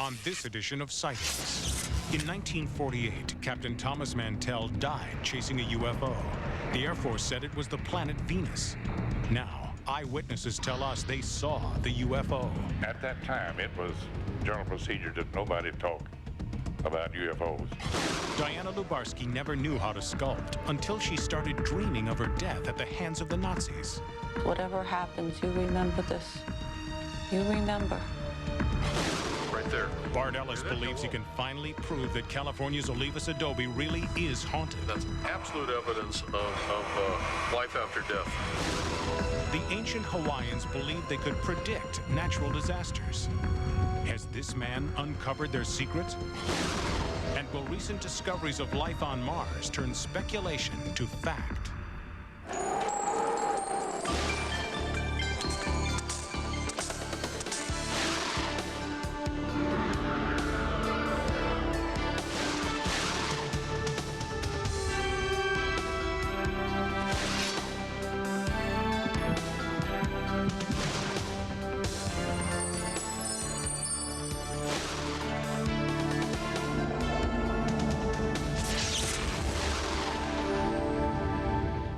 on this edition of Sightings. In 1948, Captain Thomas Mantell died chasing a UFO. The Air Force said it was the planet Venus. Now, eyewitnesses tell us they saw the UFO. At that time, it was general procedure that nobody talk about UFOs. Diana Lubarsky never knew how to sculpt until she started dreaming of her death at the hands of the Nazis. Whatever happens, you remember this. You remember. Right there. Bart Ellis believes he can finally prove that California's Olivas Adobe really is haunted. That's absolute evidence of life after death. The ancient Hawaiians believed they could predict natural disasters. Has this man uncovered their secret? And will recent discoveries of life on Mars turn speculation to fact?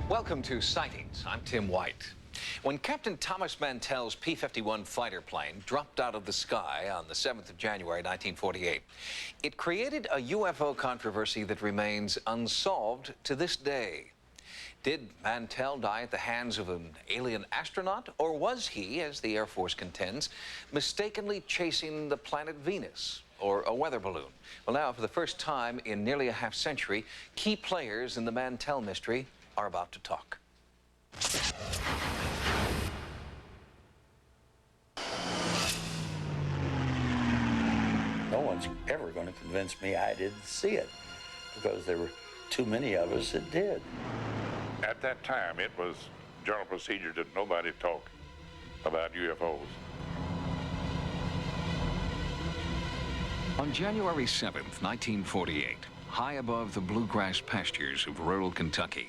Welcome to Sightings. I'm Tim White. When Captain Thomas Mantell's P-51 fighter plane dropped out of the sky on the 7th of January, 1948, it created a UFO controversy that remains unsolved to this day. Did Mantell die at the hands of an alien astronaut, or was he, as the Air Force contends, mistakenly chasing the planet Venus or a weather balloon? Well, now, for the first time in nearly a half-century, key players in the Mantell mystery are about to talk. No one's ever going to convince me I didn't see it, because there were too many of us that did. At that time, it was general procedure that nobody talk about UFOs. On January 7th, 1948, high above the bluegrass pastures of rural Kentucky,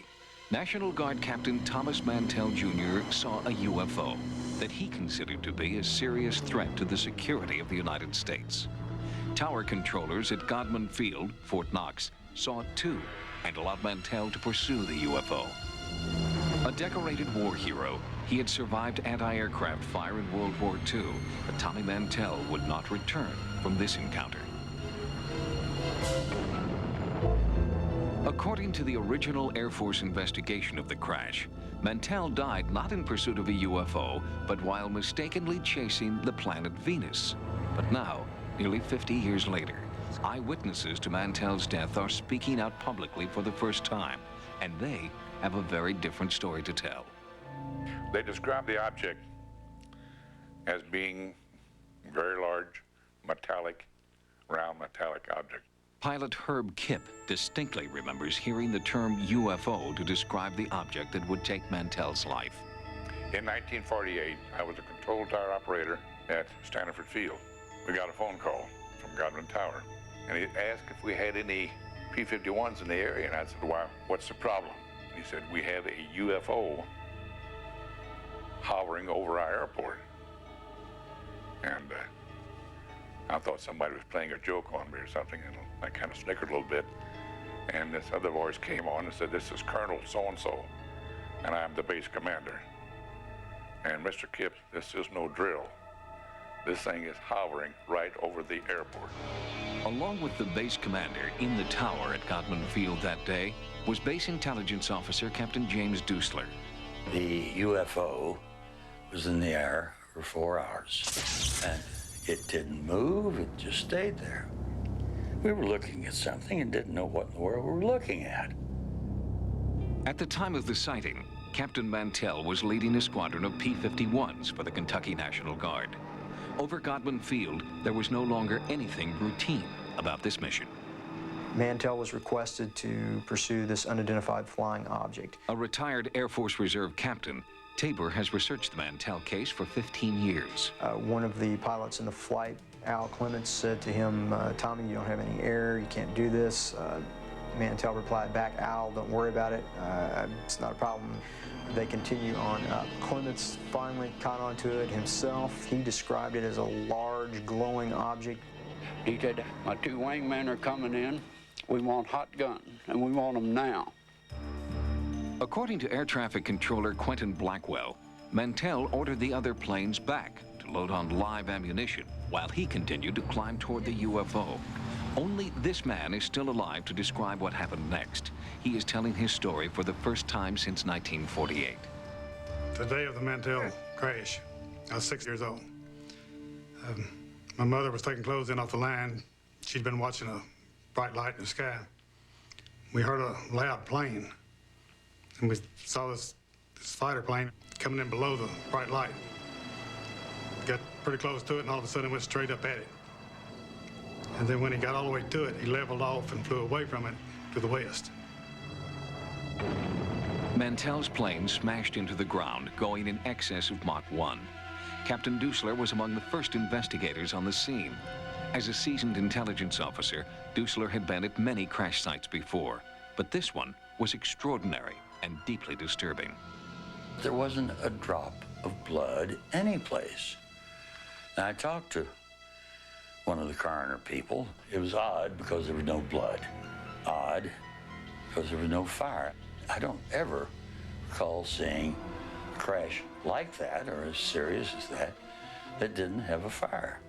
National Guard Captain Thomas Mantell Jr. saw a UFO that he considered to be a serious threat to the security of the United States. Tower controllers at Godman Field, Fort Knox, saw it too and allowed Mantell to pursue the UFO. A decorated war hero, he had survived anti-aircraft fire in World War II, but Tommy Mantell would not return from this encounter. According to the original Air Force investigation of the crash, Mantell died not in pursuit of a UFO, but while mistakenly chasing the planet Venus. But now, nearly 50 years later, eyewitnesses to Mantell's death are speaking out publicly for the first time, and they have a very different story to tell. They described the object as being very large, metallic, round metallic object. Pilot Herb Kipp distinctly remembers hearing the term UFO to describe the object that would take Mantell's life. In 1948, I was a control tower operator at Stanford Field. We got a phone call from Godwin Tower, and he asked if we had any P-51s in the area, and I said, "Why, what's the problem?" He said, "We have a UFO hovering over our airport." And I thought somebody was playing a joke on me or something, and I kind of snickered a little bit. And this other voice came on and said, "This is Colonel so-and-so, and I'm the base commander. And Mr. Kipp, this is no drill. This thing is hovering right over the airport." Along with the base commander in the tower at Godman Field that day was Base Intelligence Officer Captain James Dusler. The UFO was in the air for 4 hours, and it didn't move, it just stayed there. We were looking at something and didn't know what in the world we were looking at. At the time of the sighting, Captain Mantell was leading a squadron of P-51s for the Kentucky National Guard. Over Godman Field, there was no longer anything routine about this mission. Mantell was requested to pursue this unidentified flying object. A retired Air Force Reserve captain, Tabor has researched the Mantell case for 15 years. One of the pilots in the flight, Al Clements, said to him, "Tommy, you don't have any air, you can't do this." Mantell replied back, "Al, don't worry about it, it's not a problem." They continue on up. Clements finally caught onto it himself. He described it as a large glowing object. He said, my two wingmen are coming in. We want hot guns, and we want them now. According to air traffic controller Quentin Blackwell, Mantell ordered the other planes back to load on live ammunition while he continued to climb toward the UFO. Only this man is still alive to describe what happened next. He is telling his story for the first time since 1948. The day of the Mantell crash, I was 6 years old. My mother was taking clothes in off the line. She'd been watching a bright light in the sky. We heard a loud plane, and we saw this fighter plane coming in below the bright light. Got pretty close to it, and all of a sudden it went straight up at it. And then when he got all the way to it, he leveled off and flew away from it to the west. Mantell's plane smashed into the ground, going in excess of Mach 1. Captain Dusler was among the first investigators on the scene. As a seasoned intelligence officer, Dusler had been at many crash sites before, but this one was extraordinary and deeply disturbing. There wasn't a drop of blood anyplace. Now, I talked to one of the coroner people. It was odd because there was no blood. Odd because there was no fire. I don't ever recall seeing a crash like that or as serious as that that didn't have a fire.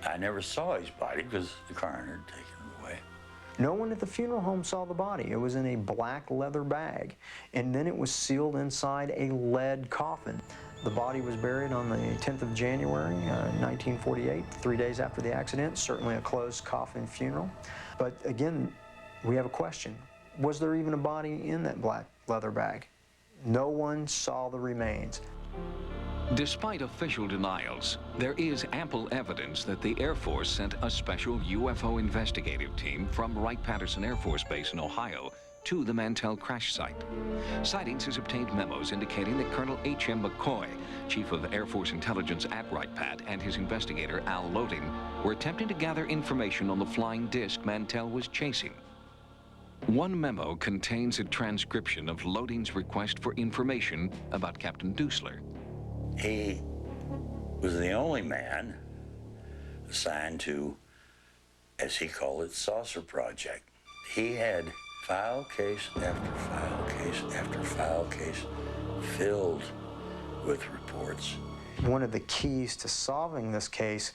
I never saw his body because the coroner had taken it away. No one at the funeral home saw the body. It was in a black leather bag, and then it was sealed inside a lead coffin. The body was buried on the 10th of January, 1948, 3 days after the accident. Certainly a closed coffin funeral. But again, we have a question. Was there even a body in that black leather bag? No one saw the remains. Despite official denials, there is ample evidence that the Air Force sent a special UFO investigative team from Wright-Patterson Air Force Base in Ohio to the Mantell crash site. Sightings has obtained memos indicating that Colonel H.M. McCoy, Chief of Air Force Intelligence at Wright-Pat, and his investigator, Al Loading, were attempting to gather information on the flying disc Mantell was chasing. One memo contains a transcription of Loading's request for information about Captain Dusler. He was the only man assigned to, as he called it, Saucer Project. He had file case after file case after file case filled with reports. One of the keys to solving this case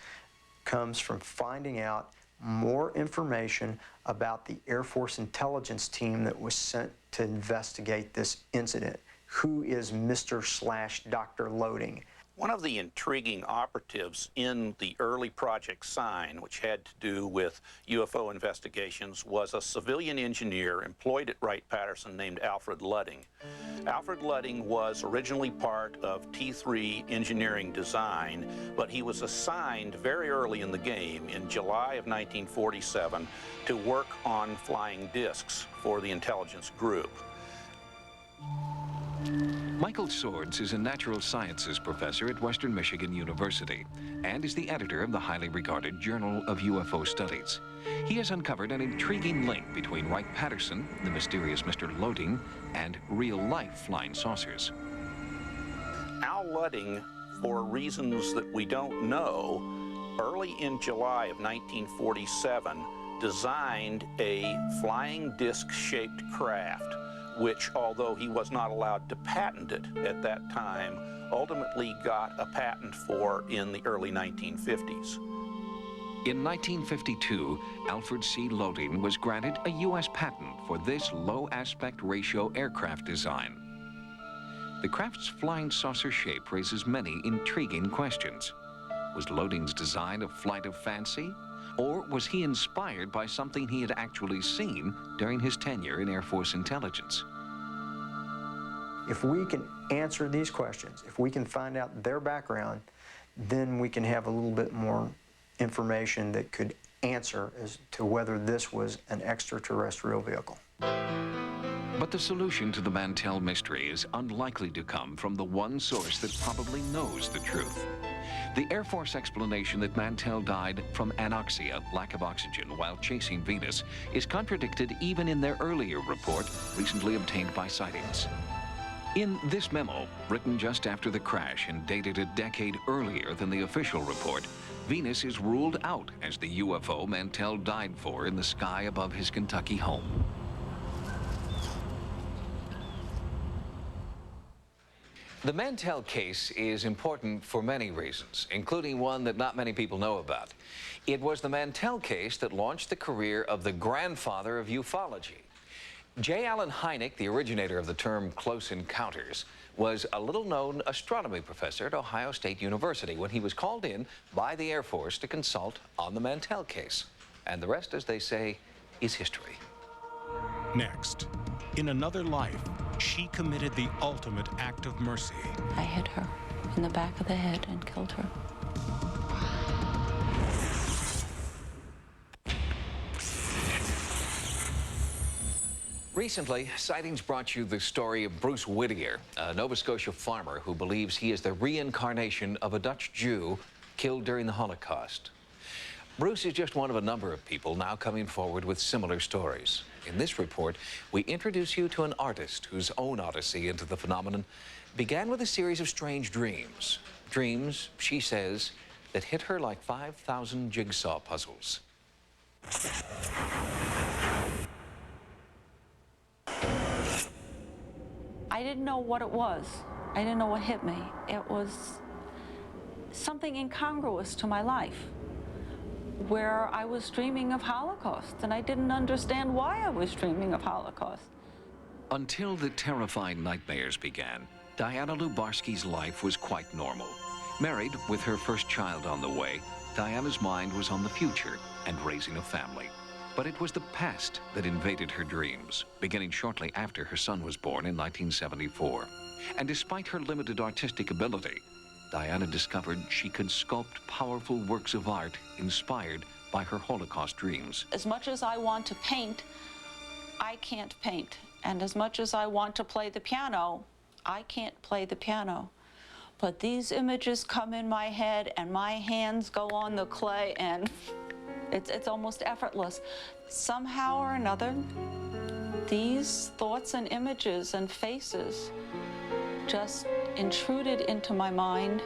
comes from finding out more information about the Air Force intelligence team that was sent to investigate this incident. Who is Mr./Dr. Loading? One of the intriguing operatives in the early Project Sign, which had to do with UFO investigations, was a civilian engineer employed at Wright-Patterson named Alfred Ludding. Alfred Ludding was originally part of T3 engineering design, but he was assigned very early in the game, in July of 1947, to work on flying discs for the intelligence group. Michael Swords is a natural sciences professor at Western Michigan University and is the editor of the highly regarded Journal of UFO Studies. He has uncovered an intriguing link between Wright-Patterson, the mysterious Mr. Loading, and real-life flying saucers. Al Ludding, for reasons that we don't know, early in July of 1947, designed a flying disc-shaped craft, which, although he was not allowed to patent it at that time, ultimately got a patent for in the early 1950s. In 1952, Alfred C. Loading was granted a U.S. patent for this low aspect ratio aircraft design. The craft's flying saucer shape raises many intriguing questions. Was Loading's design a flight of fancy? Or was he inspired by something he had actually seen during his tenure in Air Force intelligence? If we can answer these questions, if we can find out their background, then we can have a little bit more information that could answer as to whether this was an extraterrestrial vehicle. But the solution to the Mantell mystery is unlikely to come from the one source that probably knows the truth. The Air Force explanation that Mantell died from anoxia, lack of oxygen, while chasing Venus, is contradicted even in their earlier report, recently obtained by Sightings. In this memo, written just after the crash and dated a decade earlier than the official report, Venus is ruled out as the UFO Mantell died for in the sky above his Kentucky home. The Mantell case is important for many reasons, including one that not many people know about. It was the Mantell case that launched the career of the grandfather of ufology. J. Allen Hynek, the originator of the term close encounters, was a little-known astronomy professor at Ohio State University when he was called in by the Air Force to consult on the Mantell case. And the rest, as they say, is history. Next, in another life, she committed the ultimate act of mercy. I hit her in the back of the head and killed her. Recently, Sightings brought you the story of Bruce Whittier, a Nova Scotia farmer who believes he is the reincarnation of a Dutch Jew killed during the Holocaust. Bruce is just one of a number of people now coming forward with similar stories. In this report, we introduce you to an artist whose own odyssey into the phenomenon began with a series of strange dreams. Dreams, she says, that hit her like 5,000 jigsaw puzzles. I didn't know what it was. I didn't know what hit me. It was something incongruous to my life, where I was dreaming of Holocaust, and I didn't understand why I was dreaming of Holocaust. Until the terrifying nightmares began, Diana Lubarsky's life was quite normal. Married with her first child on the way, Diana's mind was on the future and raising a family. But it was the past that invaded her dreams, beginning shortly after her son was born in 1974. And despite her limited artistic ability, Diana discovered she could sculpt powerful works of art inspired by her Holocaust dreams. As much as I want to paint, I can't paint. And as much as I want to play the piano, I can't play the piano. But these images come in my head and my hands go on the clay and it's almost effortless. Somehow or another, these thoughts and images and faces just intruded into my mind,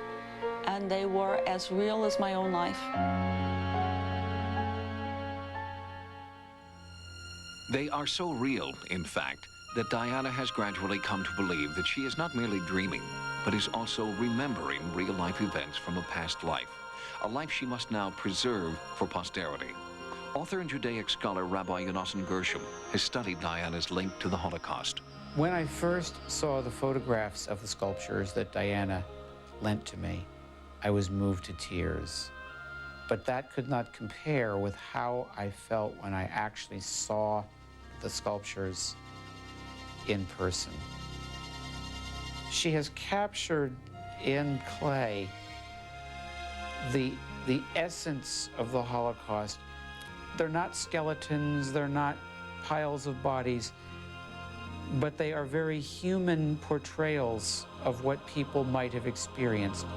and they were as real as my own life. They are so real, in fact, that Diana has gradually come to believe that she is not merely dreaming, but is also remembering real-life events from a past life, a life she must now preserve for posterity. Author and Judaic scholar Rabbi Yonasan Gershom has studied Diana's link to the Holocaust. When I first saw the photographs of the sculptures that Diana lent to me, I was moved to tears. But that could not compare with how I felt when I actually saw the sculptures in person. She has captured in clay the essence of the Holocaust. They're not skeletons, they're not piles of bodies, but they are very human portrayals of what people might have experienced.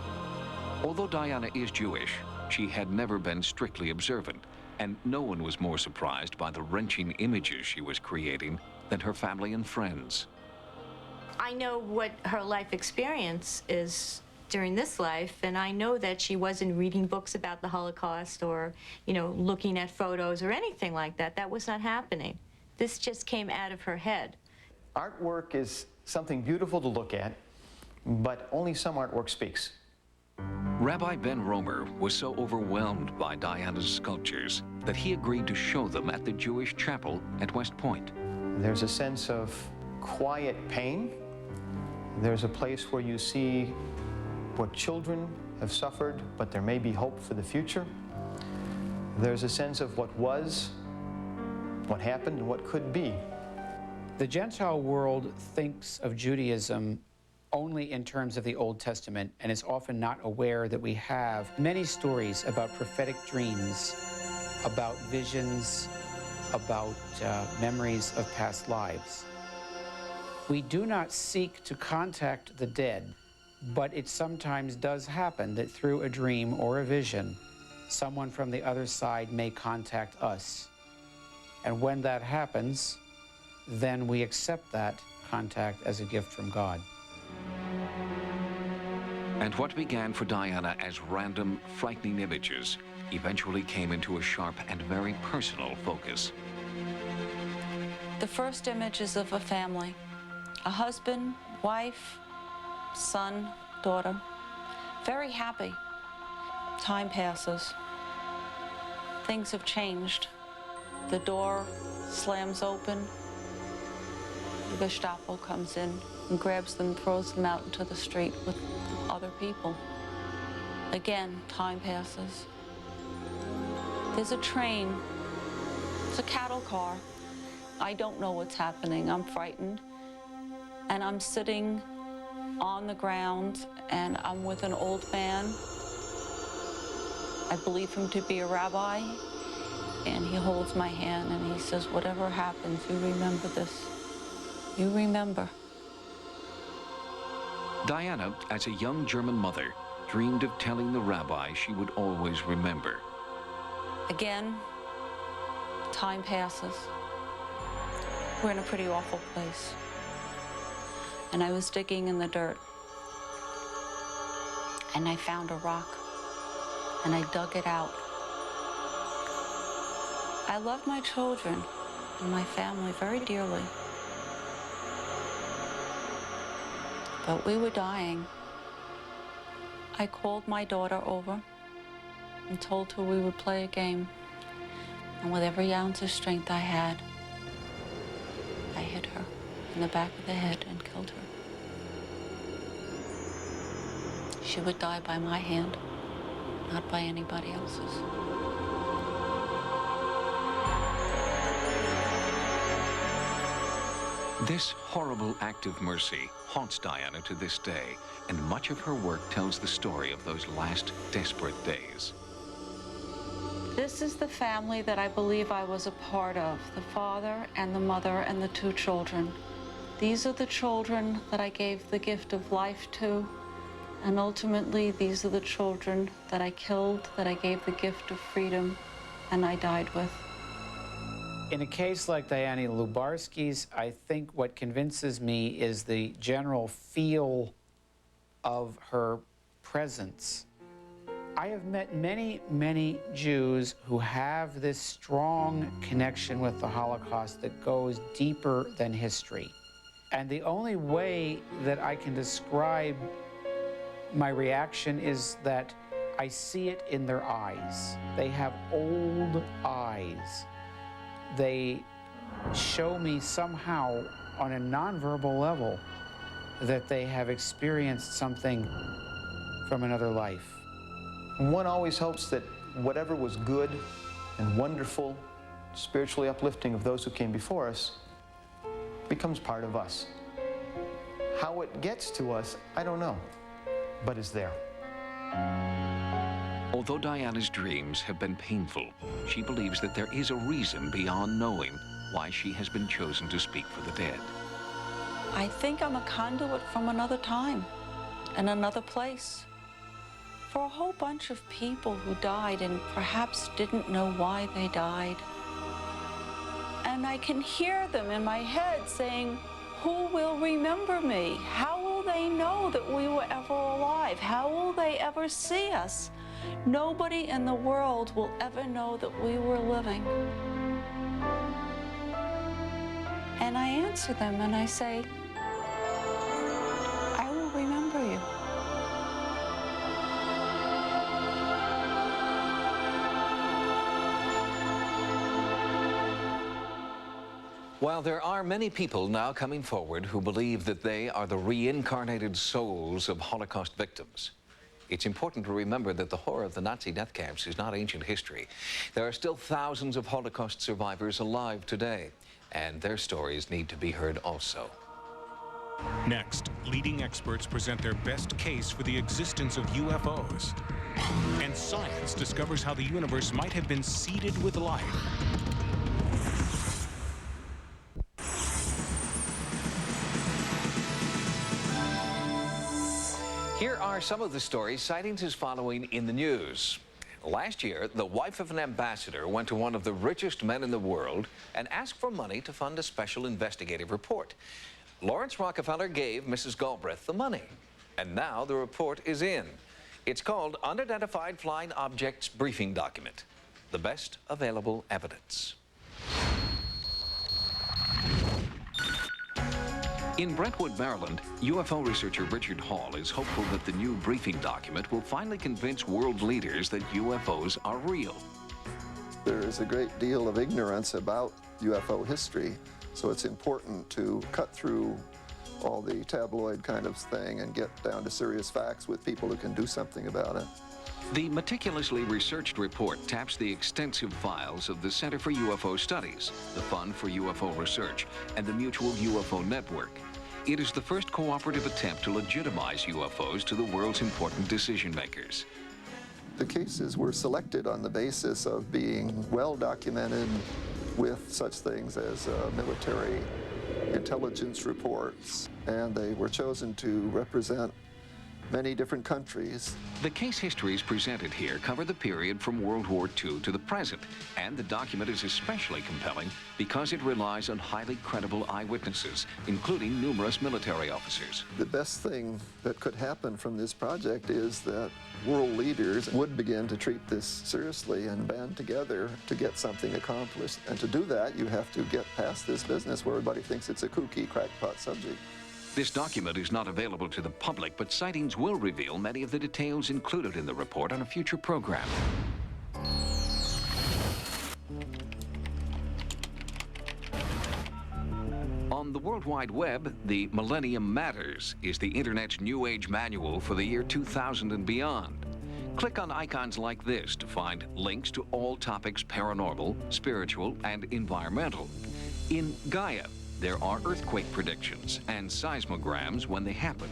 Although Diana is Jewish, she had never been strictly observant, and no one was more surprised by the wrenching images she was creating than her family and friends. I know what her life experience is during this life, and I know that she wasn't reading books about the Holocaust or, looking at photos or anything like that. That was not happening. This just came out of her head. Artwork is something beautiful to look at, but only some artwork speaks. Rabbi Ben Romer was so overwhelmed by Diana's sculptures that he agreed to show them at the Jewish chapel at West Point. There's a sense of quiet pain. There's a place where you see what children have suffered, but there may be hope for the future. There's a sense of what was, what happened, and what could be. The Gentile world thinks of Judaism only in terms of the Old Testament and is often not aware that we have many stories about prophetic dreams, about visions, about memories of past lives. We do not seek to contact the dead, but it sometimes does happen that through a dream or a vision, someone from the other side may contact us. And when that happens, then we accept that contact as a gift from God. And what began for Diana as random, frightening images eventually came into a sharp and very personal focus. The first image is of a family, a husband, wife, son, daughter, very happy. Time passes. Things have changed. The door slams open. The Gestapo comes in and grabs them, throws them out into the street with other people. Again, time passes. There's a train. It's a cattle car. I don't know what's happening. I'm frightened. And I'm sitting on the ground, and I'm with an old man. I believe him to be a rabbi, and he holds my hand and he says, whatever happens, you remember this. You remember. Diana, as a young German mother, dreamed of telling the rabbi she would always remember. Again, time passes. We're in a pretty awful place. And I was digging in the dirt. And I found a rock. And I dug it out. I love my children and my family very dearly. But we were dying. I called my daughter over and told her we would play a game. And with every ounce of strength I had, I hit her in the back of the head and killed her. She would die by my hand, not by anybody else's. This horrible act of mercy haunts Diana to this day, and much of her work tells the story of those last desperate days. This is the family that I believe I was a part of, the father and the mother and the two children. These are the children that I gave the gift of life to, and ultimately these are the children that I killed, that I gave the gift of freedom, and I died with. In a case like Diana Lubarsky's, I think what convinces me is the general feel of her presence. I have met many, many Jews who have this strong connection with the Holocaust that goes deeper than history. And the only way that I can describe my reaction is that I see it in their eyes. They have old eyes. They show me somehow on a nonverbal level that they have experienced something from another life. One always hopes that whatever was good and wonderful, spiritually uplifting of those who came before us becomes part of us. How it gets to us, I don't know, but it's there. Although Diana's dreams have been painful, she believes that there is a reason beyond knowing why she has been chosen to speak for the dead. I think I'm a conduit from another time and another place for a whole bunch of people who died and perhaps didn't know why they died. And I can hear them in my head saying, who will remember me? How will they know that we were ever alive? How will they ever see us? Nobody in the world will ever know that we were living. And I answer them and I say, I will remember you. While there are many people now coming forward who believe that they are the reincarnated souls of Holocaust victims, it's important to remember that the horror of the Nazi death camps is not ancient history. There are still thousands of Holocaust survivors alive today, and their stories need to be heard also. Next, leading experts present their best case for the existence of UFOs. And science discovers how the universe might have been seeded with life. Here are some of the stories Sightings is following in the news. Last year, the wife of an ambassador went to one of the richest men in the world and asked for money to fund a special investigative report. Lawrence Rockefeller gave Mrs. Galbraith the money. And now the report is in. It's called Unidentified Flying Objects Briefing Document, the best available evidence. In Brentwood, Maryland, UFO researcher Richard Hall is hopeful that the new briefing document will finally convince world leaders that UFOs are real. There is a great deal of ignorance about UFO history, so it's important to cut through all the tabloid kind of thing and get down to serious facts with people who can do something about it. The meticulously researched report taps the extensive files of the Center for UFO Studies, the Fund for UFO Research, and the Mutual UFO Network. It is the first cooperative attempt to legitimize UFOs to the world's important decision makers. The cases were selected on the basis of being well documented with such things as military intelligence reports, and they were chosen to represent many different countries. The case histories presented here cover the period from World War II to the present, and the document is especially compelling because it relies on highly credible eyewitnesses, including numerous military officers. The best thing that could happen from this project is that world leaders would begin to treat this seriously and band together to get something accomplished. And to do that, you have to get past this business where everybody thinks it's a kooky, crackpot subject. This document is not available to the public, but Sightings will reveal many of the details included in the report on a future program. On the World Wide Web, the Millennium Matters is the Internet's New Age manual for the year 2000 and beyond. Click on icons like this to find links to all topics paranormal, spiritual, and environmental. In Gaia, there are earthquake predictions and seismograms when they happen.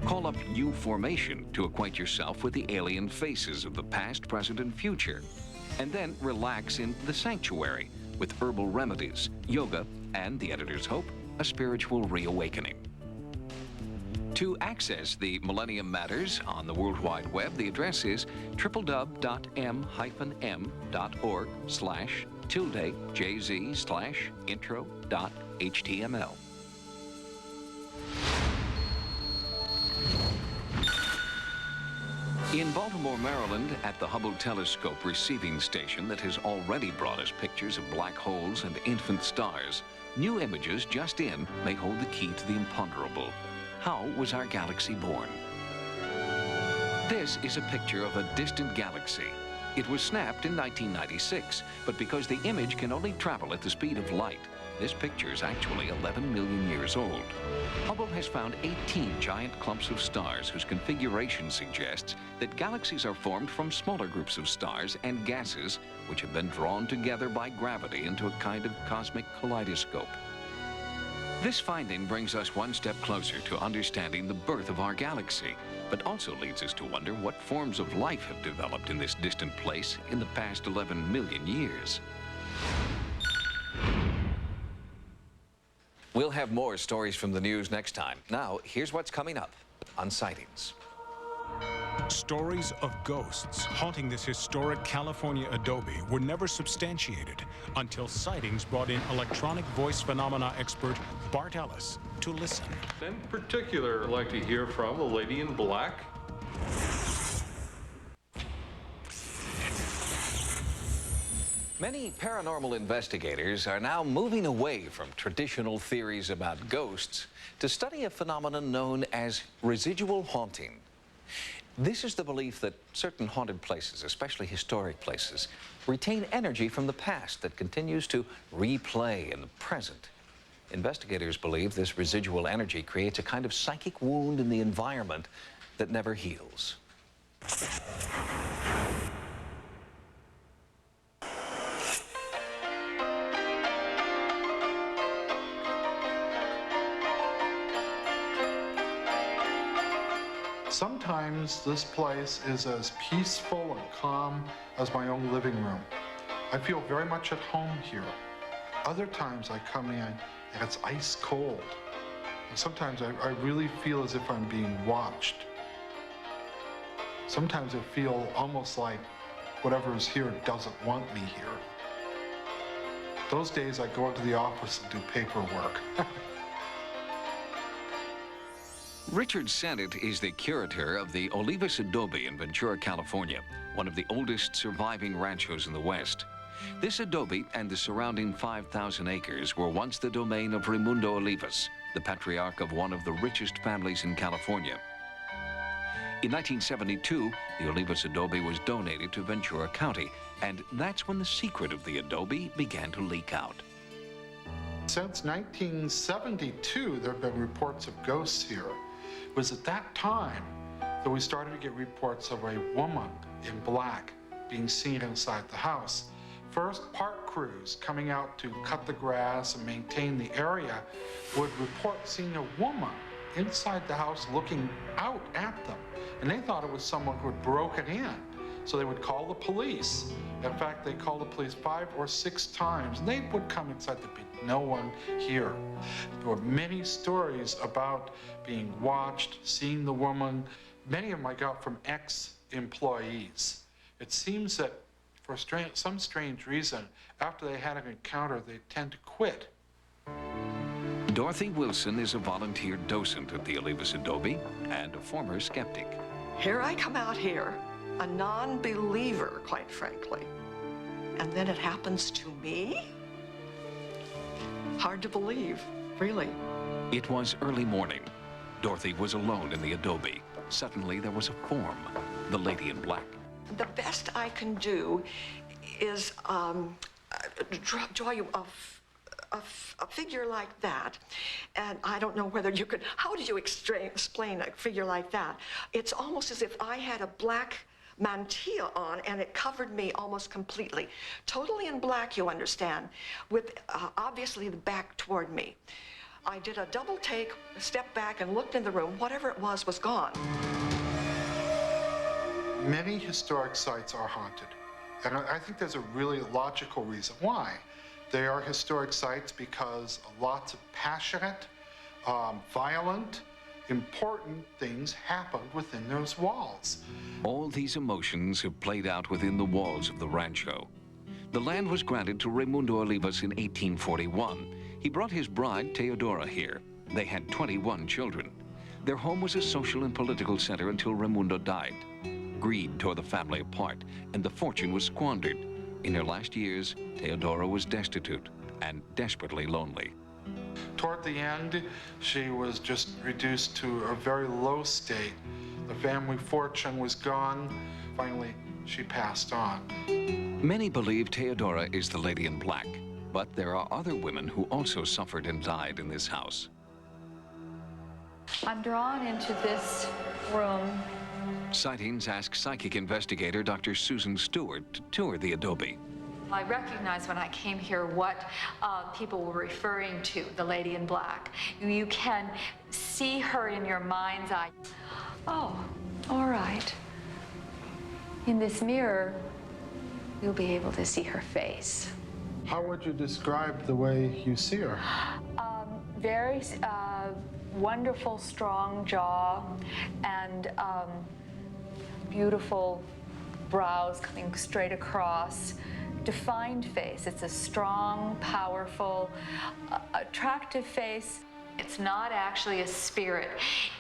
Call up U Formation to acquaint yourself with the alien faces of the past, present, and future. And then relax in The Sanctuary with herbal remedies, yoga, and, the editor's hope, a spiritual reawakening. To access the Millennium Matters on the World Wide Web, the address is www.m-m.org/tilde/jz/intro.html. In Baltimore, Maryland, at the Hubble Telescope receiving station that has already brought us pictures of black holes and infant stars, new images just in may hold the key to the imponderable. How was our galaxy born? This is a picture of a distant galaxy. It was snapped in 1996, but because the image can only travel at the speed of light, this picture is actually 11 million years old. Hubble has found 18 giant clumps of stars whose configuration suggests that galaxies are formed from smaller groups of stars and gases which have been drawn together by gravity into a kind of cosmic kaleidoscope. This finding brings us one step closer to understanding the birth of our galaxy, but also leads us to wonder what forms of life have developed in this distant place in the past 11 million years. We'll have more stories from the news next time. Now, here's what's coming up on Sightings. Stories of ghosts haunting this historic California Adobe were never substantiated until Sightings brought in electronic voice phenomena expert Bart Ellis to listen. In particular, I'd like to hear from the lady in black. Many paranormal investigators are now moving away from traditional theories about ghosts to study a phenomenon known as residual haunting. This is the belief that certain haunted places, especially historic places, retain energy from the past that continues to replay in the present. Investigators believe this residual energy creates a kind of psychic wound in the environment that never heals. Sometimes this place is as peaceful and calm as my own living room. I feel very much at home here. Other times I come in and it's ice cold. And sometimes I really feel as if I'm being watched. Sometimes I feel almost like whatever is here doesn't want me here. Those days I go into the office and do paperwork. Richard Sennett is the curator of the Olivas Adobe in Ventura, California, one of the oldest surviving ranchos in the West. This adobe and the surrounding 5,000 acres were once the domain of Raimundo Olivas, the patriarch of one of the richest families in California. In 1972, the Olivas adobe was donated to Ventura County, and that's when the secret of the adobe began to leak out. Since 1972, there have been reports of ghosts here. It was at that time that we started to get reports of a woman in black being seen inside the house. First, park crews coming out to cut the grass and maintain the area would report seeing a woman inside the house looking out at them. And they thought it was someone who had broken in. So they would call the police. In fact, they called the police 5 or 6 times. And they would come inside, there'd be no one here. There were many stories about being watched, seeing the woman. Many of them I got from ex-employees. It seems that for some strange reason, after they had an encounter, they tend to quit. Dorothy Wilson is a volunteer docent at the Olivas Adobe and a former skeptic. Here I come out here, a non-believer, quite frankly, and then it happens to me? Hard to believe, really. It was early morning. Dorothy was alone in the adobe. Suddenly, there was a form, the lady in black. The best I can do is draw you a figure like that. And I don't know whether you could, how do you explain a figure like that? It's almost as if I had a black mantilla on and it covered me almost completely. Totally in black, you understand, with obviously the back toward me. I did a double take, stepped back and looked in the room. Whatever it was gone. Many historic sites are haunted. And I think there's a really logical reason why. They are historic sites because lots of passionate, violent, important things happened within those walls. All these emotions have played out within the walls of the rancho. The land was granted to Raimundo Olivas in 1841. He brought his bride, Teodora, here. They had 21 children. Their home was a social and political center until Raimundo died. Greed tore the family apart, and the fortune was squandered. In her last years, Teodora was destitute and desperately lonely. Toward the end, she was just reduced to a very low state. The family fortune was gone. Finally, she passed on. Many believe Teodora is the lady in black, but there are other women who also suffered and died in this house. I'm drawn into this room. Sightings asked psychic investigator Dr. Susan Stewart to tour the adobe. I recognized when I came here what people were referring to, the lady in black. You can see her in your mind's eye. Oh, all right. In this mirror, you'll be able to see her face. How would you describe the way you see her? Very wonderful, strong jaw and beautiful brows coming straight across. Defined face. It's a strong, powerful, attractive face. It's not actually a spirit.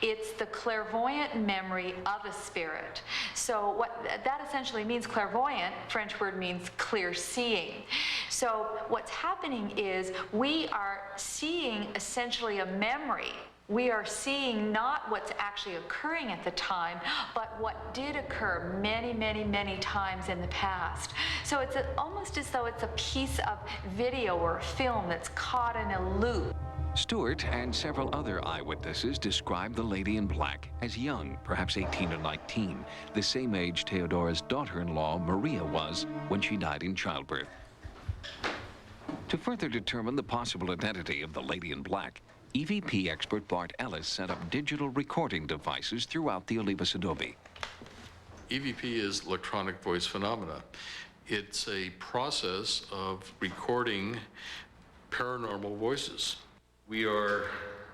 It's the clairvoyant memory of a spirit. So what that essentially means, clairvoyant, French word means clear seeing. So what's happening is we are seeing essentially a memory. We are seeing not what's actually occurring at the time, but what did occur many, many, many times in the past. So it's almost as though it's a piece of video or a film that's caught in a loop. Stewart and several other eyewitnesses described the lady in black as young, perhaps 18 or 19, the same age Teodora's daughter-in-law, Maria, was when she died in childbirth. To further determine the possible identity of the lady in black, EVP expert Bart Ellis set up digital recording devices throughout the Olivas adobe. EVP is electronic voice phenomena. It's a process of recording paranormal voices. We are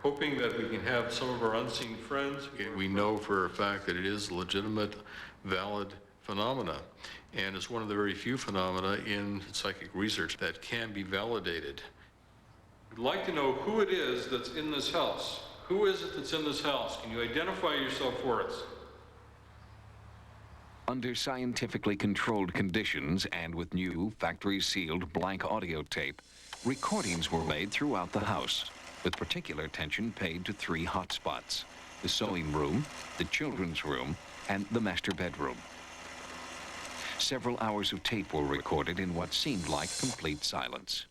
hoping that we can have some of our unseen friends. We know for a fact that it is legitimate, valid phenomena, and it's one of the very few phenomena in psychic research that can be validated. We'd like to know who it is that's in this house. Who is it that's in this house? Can you identify yourself for us? Under scientifically controlled conditions and with new factory-sealed blank audio tape, recordings were made throughout the house, with particular attention paid to 3 hotspots: the sewing room, the children's room, and the master bedroom. Several hours of tape were recorded in what seemed like complete silence.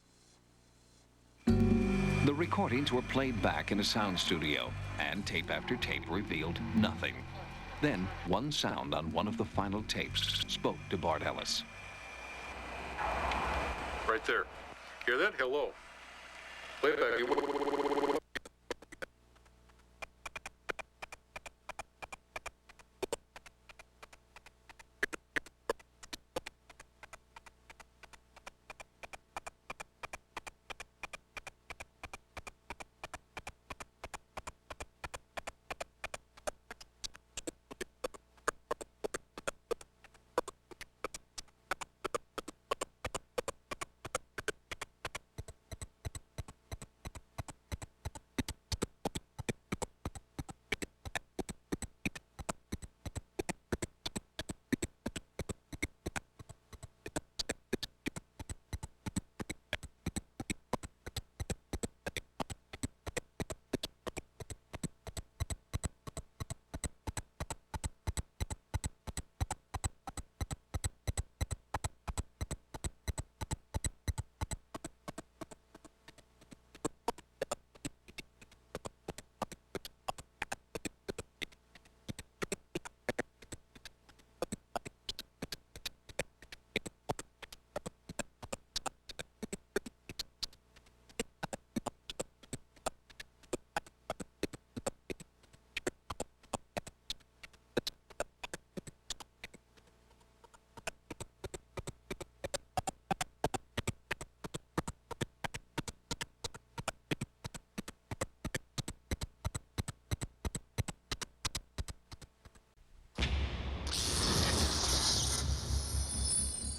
The recordings were played back in a sound studio, and tape after tape revealed nothing. Then, one sound on one of the final tapes spoke to Bart Ellis. Right there. Hear that? Hello. Play it back.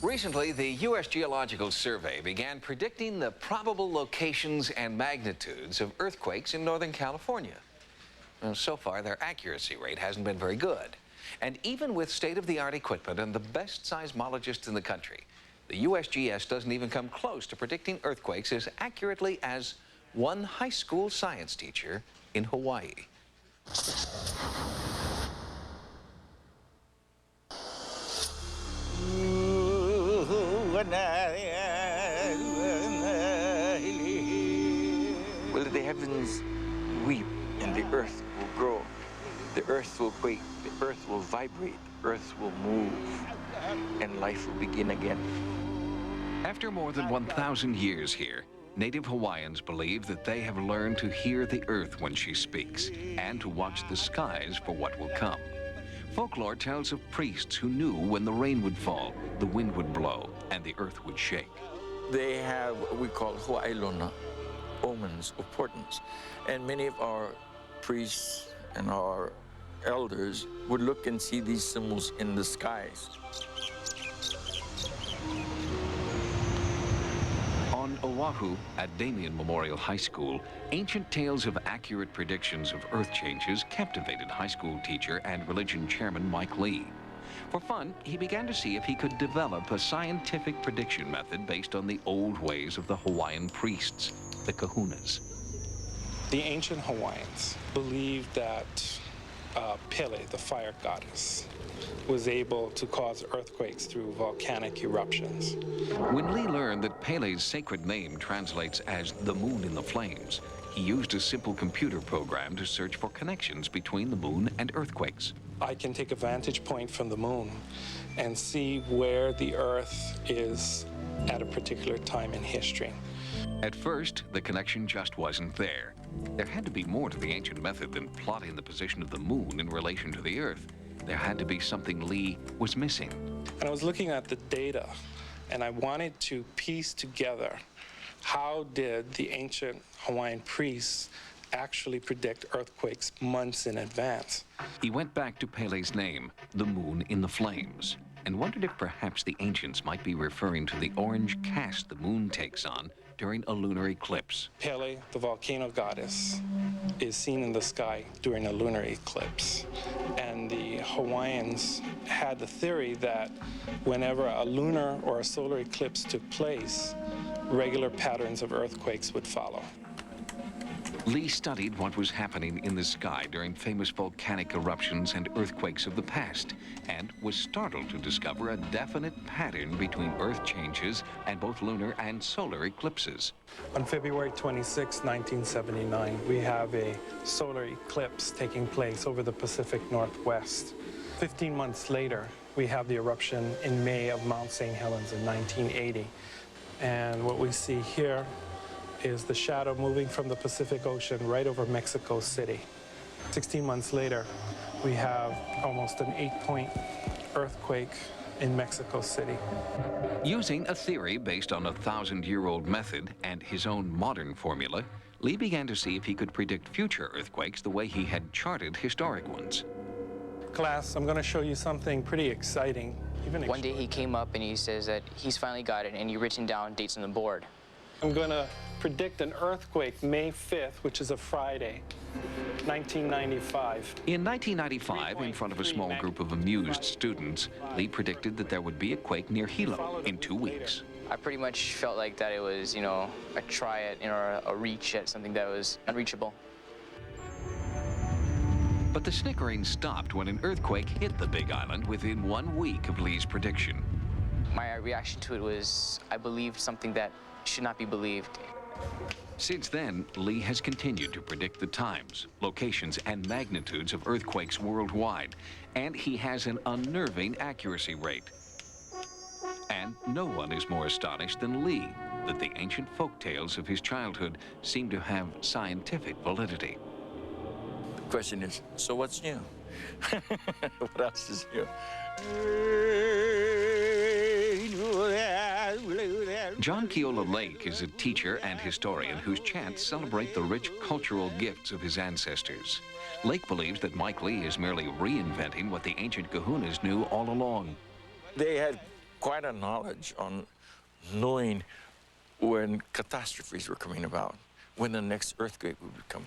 Recently, the U.S. Geological Survey began predicting the probable locations and magnitudes of earthquakes in Northern California. So far, their accuracy rate hasn't been very good. And even with state-of-the-art equipment and the best seismologists in the country, the USGS doesn't even come close to predicting earthquakes as accurately as one high school science teacher in Hawaii. Will the heavens weep and the earth will grow? The earth will quake, the earth will vibrate, the earth will move, and life will begin again. After more than 1,000 years here, Native Hawaiians believe that they have learned to hear the earth when she speaks and to watch the skies for what will come. Folklore tells of priests who knew when the rain would fall, the wind would blow, and the earth would shake. They have what we call Hua'ailona, omens or portents, and many of our priests and our elders would look and see these symbols in the skies. On Oahu, at Damien Memorial High School, ancient tales of accurate predictions of earth changes captivated high school teacher and religion chairman Mike Lee. For fun, he began to see if he could develop a scientific prediction method based on the old ways of the Hawaiian priests, the kahunas. The ancient Hawaiians believed that Pele, the fire goddess, was able to cause earthquakes through volcanic eruptions. When Lee learned that Pele's sacred name translates as the moon in the flames, he used a simple computer program to search for connections between the moon and earthquakes. I can take a vantage point from the moon and see where the earth is at a particular time in history. At first, the connection just wasn't there. There had to be more to the ancient method than plotting the position of the moon in relation to the earth. There had to be something Lee was missing. And I was looking at the data, and I wanted to piece together how did the ancient Hawaiian priests actually predict earthquakes months in advance. He went back to Pele's name, the moon in the flames, and wondered if perhaps the ancients might be referring to the orange cast the moon takes on during a lunar eclipse. Pele, the volcano goddess, is seen in the sky during a lunar eclipse. And the Hawaiians had the theory that whenever a lunar or a solar eclipse took place, regular patterns of earthquakes would follow. Lee studied what was happening in the sky during famous volcanic eruptions and earthquakes of the past, and was startled to discover a definite pattern between Earth changes and both lunar and solar eclipses. On February 26, 1979, we have a solar eclipse taking place over the Pacific Northwest. 15 months later, we have the eruption in May of Mount St. Helens in 1980. And what we see here is the shadow moving from the Pacific Ocean right over Mexico City. 16 months later, we have almost an 8-point earthquake in Mexico City. Using a theory based on a 1,000-year-old method and his own modern formula, Lee began to see if he could predict future earthquakes the way he had charted historic ones. Class, I'm going to show you something pretty exciting. One day he came up and he says that he's finally got it, and he written down dates on the board. I'm going to predict an earthquake May 5th, which is a Friday, 1995. In 1995, in front of a small group of amused students, Lee predicted that there would be a quake near Hilo in 2 weeks. I pretty much felt like that it was, a try at, a reach at something that was unreachable. But the snickering stopped when an earthquake hit the Big Island within 1 week of Lee's prediction. My reaction to it was, I believed something that should not be believed. Since then, Lee has continued to predict the times, locations, and magnitudes of earthquakes worldwide, and he has an unnerving accuracy rate. And no one is more astonished than Lee that the ancient folk tales of his childhood seem to have scientific validity. The question is, so what's new? What else is new? John Keola Lake is a teacher and historian whose chants celebrate the rich cultural gifts of his ancestors. Lake believes that Mike Lee is merely reinventing what the ancient kahunas knew all along. They had quite a knowledge on knowing when catastrophes were coming about, when the next earthquake would come.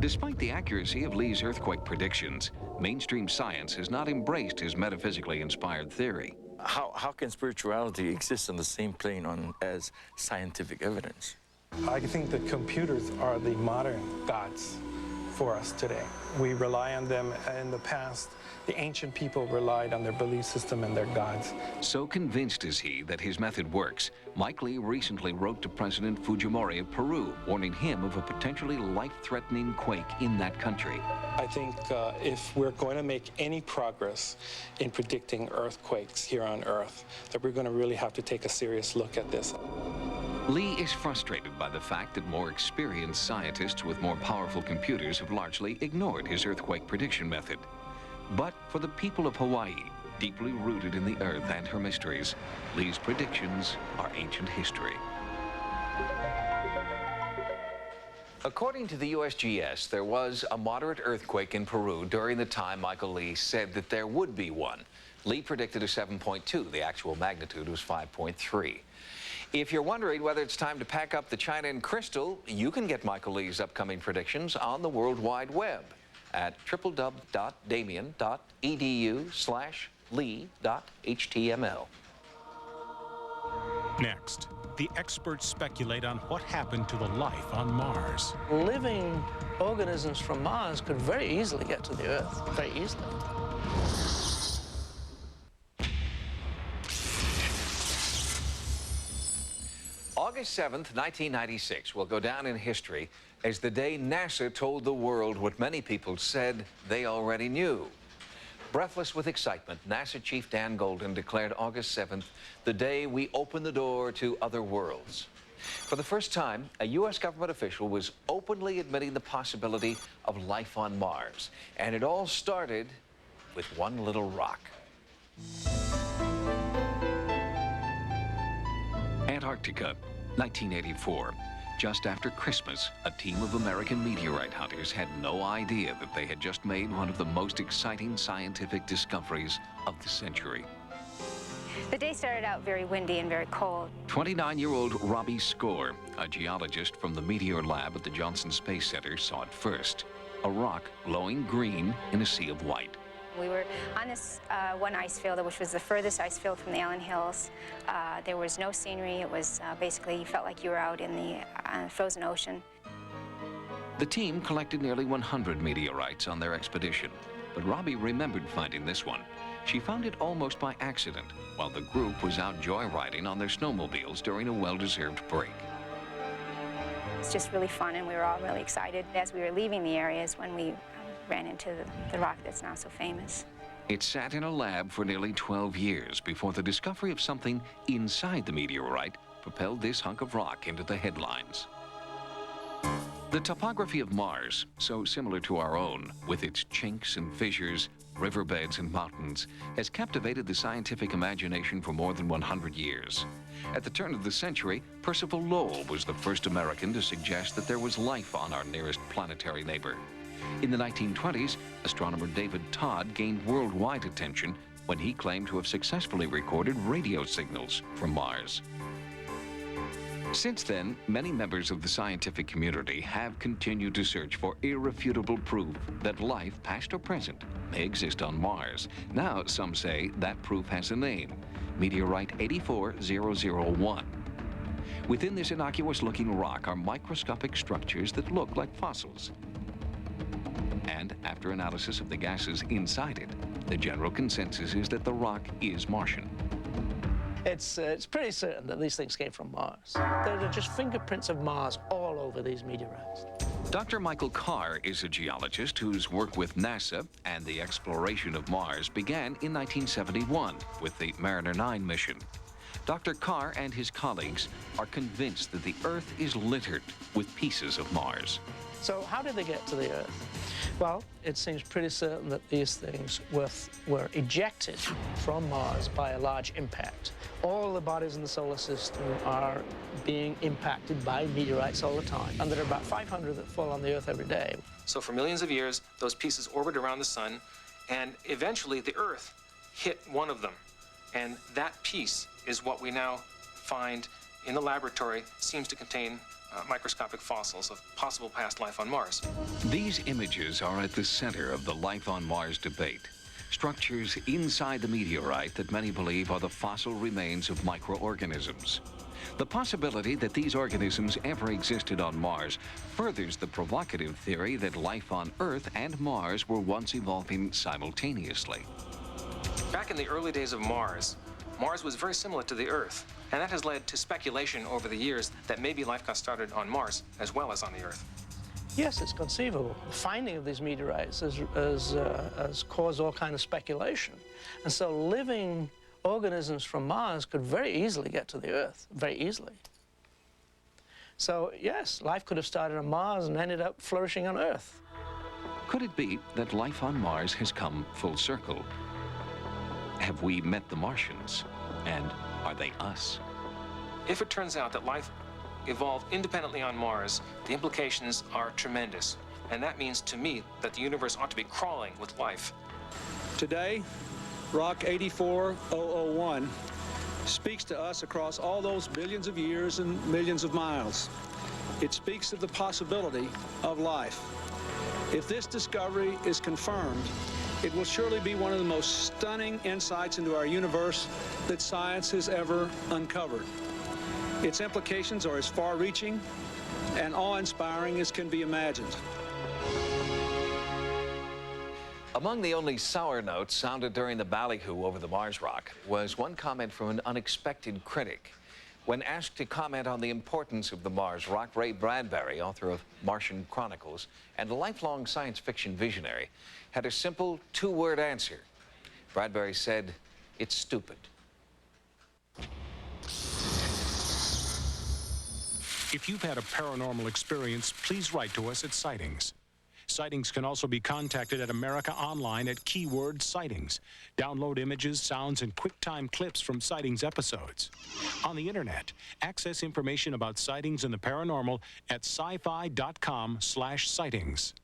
Despite the accuracy of Lee's earthquake predictions, mainstream science has not embraced his metaphysically inspired theory. How can spirituality exist on the same plane as scientific evidence? I think that computers are the modern gods for us today. We rely on them. In the past, the ancient people relied on their belief system and their gods. So convinced is he that his method works, Mike Lee recently wrote to President Fujimori of Peru, warning him of a potentially life-threatening quake in that country. I think if we're going to make any progress in predicting earthquakes here on Earth, that we're going to really have to take a serious look at this. Lee is frustrated by the fact that more experienced scientists with more powerful computers have largely ignored his earthquake prediction method. But for the people of Hawaii, deeply rooted in the Earth and her mysteries, Lee's predictions are ancient history. According to the USGS, there was a moderate earthquake in Peru during the time Michael Lee said that there would be one. Lee predicted a 7.2. The actual magnitude was 5.3. If you're wondering whether it's time to pack up the china and crystal, you can get Michael Lee's upcoming predictions on the World Wide Web at www.damien.edu/lee.html. Next, the experts speculate on what happened to the life on Mars. Living organisms from Mars could very easily get to the Earth, very easily. August 7th, 1996 will go down in history as the day NASA told the world what many people said they already knew. Breathless with excitement, NASA Chief Dan Golden declared August 7th the day we open the door to other worlds. For the first time, a U.S. government official was openly admitting the possibility of life on Mars. And it all started with one little rock. Antarctica, 1984. Just after Christmas, a team of American meteorite hunters had no idea that they had just made one of the most exciting scientific discoveries of the century. The day started out very windy and very cold. 29-year-old Robbie Score, a geologist from the Meteor Lab at the Johnson Space Center, saw it first. A rock glowing green in a sea of white. We were on this one ice field, which was the furthest ice field from the Allen Hills. There was no scenery. It was basically, you felt like you were out in the frozen ocean. The team collected nearly 100 meteorites on their expedition, but Robbie remembered finding this one. She found it almost by accident while the group was out joyriding on their snowmobiles during a well-deserved break. It's just really fun, and we were all really excited as we were leaving the areas when we ran into the rock that's now so famous. It sat in a lab for nearly 12 years before the discovery of something inside the meteorite propelled this hunk of rock into the headlines. The topography of Mars, so similar to our own, with its chinks and fissures, riverbeds and mountains, has captivated the scientific imagination for more than 100 years. At the turn of the century, Percival Lowell was the first American to suggest that there was life on our nearest planetary neighbor. In the 1920s, astronomer David Todd gained worldwide attention when he claimed to have successfully recorded radio signals from Mars. Since then, many members of the scientific community have continued to search for irrefutable proof that life, past or present, may exist on Mars. Now, some say that proof has a name, Meteorite 84001. Within this innocuous-looking rock are microscopic structures that look like fossils. And after analysis of the gases inside it, the general consensus is that the rock is Martian. It's pretty certain that these things came from Mars. There are just fingerprints of Mars all over these meteorites. Dr. Michael Carr is a geologist whose work with NASA and the exploration of Mars began in 1971 with the Mariner 9 mission. Dr. Carr and his colleagues are convinced that the Earth is littered with pieces of Mars. So how did they get to the Earth? Well, it seems pretty certain that these things were ejected from Mars by a large impact. All the bodies in the solar system are being impacted by meteorites all the time, and there are about 500 that fall on the Earth every day. So for millions of years, those pieces orbit around the sun, and eventually the Earth hit one of them. And that piece is what we now find in the laboratory, seems to contain microscopic fossils of possible past life on Mars. These images are at the center of the life on Mars debate. Structures inside the meteorite that many believe are the fossil remains of microorganisms. The possibility that these organisms ever existed on Mars furthers the provocative theory that life on Earth and Mars were once evolving simultaneously. Back in the early days of Mars was very similar to the Earth, and that has led to speculation over the years that maybe life got started on Mars as well as on the Earth. Yes, it's conceivable. The finding of these meteorites has caused all kind of speculation. And so living organisms from Mars could very easily get to the Earth, very easily. So yes, life could have started on Mars and ended up flourishing on Earth. Could it be that life on Mars has come full circle? Have we met the Martians? And are they us? If it turns out that life evolved independently on Mars, the implications are tremendous. And that means to me that the universe ought to be crawling with life. Today, Rock 84001 speaks to us across all those billions of years and millions of miles. It speaks of the possibility of life. If this discovery is confirmed, it will surely be one of the most stunning insights into our universe that science has ever uncovered. Its implications are as far-reaching and awe-inspiring as can be imagined. Among the only sour notes sounded during the ballyhoo over the Mars rock was one comment from an unexpected critic. When asked to comment on the importance of the Mars rock, Ray Bradbury, author of Martian Chronicles and a lifelong science fiction visionary, had a simple two-word answer. Bradbury said, "It's stupid." If you've had a paranormal experience, please write to us at Sightings. Sightings can also be contacted at America Online at keyword Sightings. Download images, sounds, and QuickTime clips from Sightings episodes. On the internet, access information about sightings and the paranormal at sci-fi.com/sightings.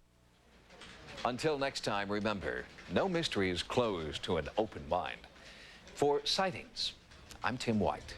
Until next time, remember, no mystery is closed to an open mind. For Sightings, I'm Tim White.